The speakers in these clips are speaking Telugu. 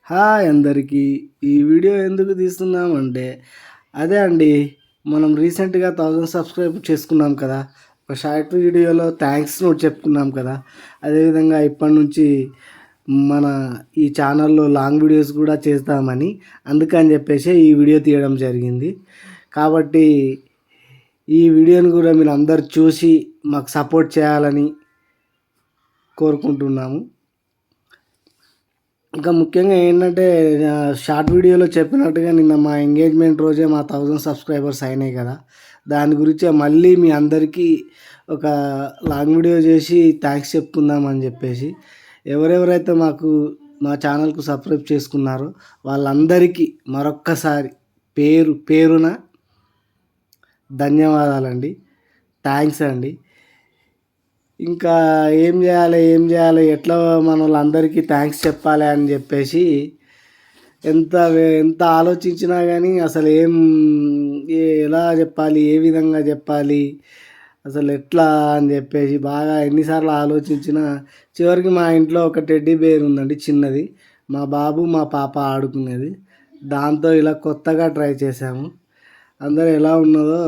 హాయ్ అందరికీ. ఈ వీడియో ఎందుకు తీస్తున్నామంటే, అదే అండి, మనం రీసెంట్‌గా 1000 సబ్స్క్రైబ్ చేసుకున్నాం కదా! ఒక షార్ట్ వీడియోలో థ్యాంక్స్ నోట్ చెప్పుకున్నాం కదా! అదేవిధంగా ఇప్పటినుంచి మన ఈ ఛానల్‌లో లాంగ్ వీడియోస్ కూడా చేస్తామని, అందుకని చెప్పేసి ఈ వీడియో తీయడం జరిగింది. కాబట్టి ఈ వీడియోని కూడా మీరందరూ చూసి మాకు సపోర్ట్ చేయాలని కోరుకుంటున్నాము. ఇంకా ముఖ్యంగా ఏంటంటే, షార్ట్ వీడియోలో చెప్పినట్టుగా నిన్న మా ఎంగేజ్మెంట్ రోజే మా 1000 సబ్స్క్రైబర్స్ అయినాయి కదా! దాని గురించే మళ్ళీ మీ అందరికీ ఒక లాంగ్ వీడియో చేసి థ్యాంక్స్ చెప్పుకుందామని చెప్పేసి, ఎవరెవరైతే మా ఛానల్‌కు సబ్స్క్రైబ్ చేసుకున్నారో వాళ్ళందరికీ మరొక్కసారి పేరు పేరున ధన్యవాదాలండి. థ్యాంక్స్ అండి. ఇంకా ఏం చేయాలి, ఎట్లా మనోళ్ళందరికీ థ్యాంక్స్ చెప్పాలి అని చెప్పేసి ఎంత ఆలోచించినా కానీ అసలు ఎలా చెప్పాలి, ఏ విధంగా చెప్పాలి, అసలు ఎట్లా అని చెప్పేసి బాగా ఎన్నిసార్లు ఆలోచించినా చివరికి మా ఇంట్లో ఒక టెడ్డీ బేర్ ఉందండి చిన్నది. మా బాబు, మా పాప ఆడుకునేది. దాంతో ఇలా కొత్తగా ట్రై చేశాము. అందరూ ఎలా ఉన్నదో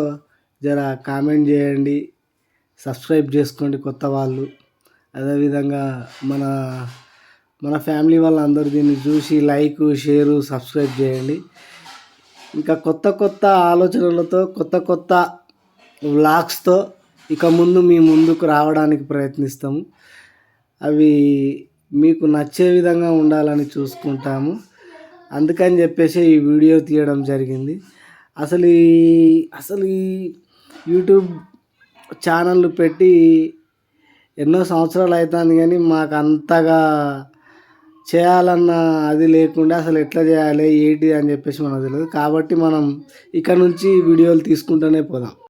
జర కామెంట్ చేయండి. సబ్స్క్రైబ్ చేసుకోండి కొత్త వాళ్ళు. అదేవిధంగా మన మన ఫ్యామిలీ వాళ్ళందరూ దీన్ని చూసి లైక్, షేరు, సబ్స్క్రైబ్ చేయండి. ఇంకా కొత్త ఆలోచనలతో కొత్త వ్లాగ్స్తో ఇక ముందు మీ ముందుకు రావడానికి ప్రయత్నిస్తాము. అవి మీకు నచ్చే విధంగా ఉండాలని చూసుకుంటాము. అందుకని చెప్పేసి ఈ వీడియో తీయడం జరిగింది. అసలు ఈ యూట్యూబ్ ఛానళ్ళు పెట్టి ఎన్నో సంవత్సరాలు అవుతుంది, కానీ మాకు అంతగా చేయాలన్న అది లేకుండా అసలు ఎట్లా చేయాలి ఏంటి అని చెప్పేసి మనకు తెలియదు. కాబట్టి మనం ఇక నుంచి వీడియోలు తీసుకుంటూనే పోదాం.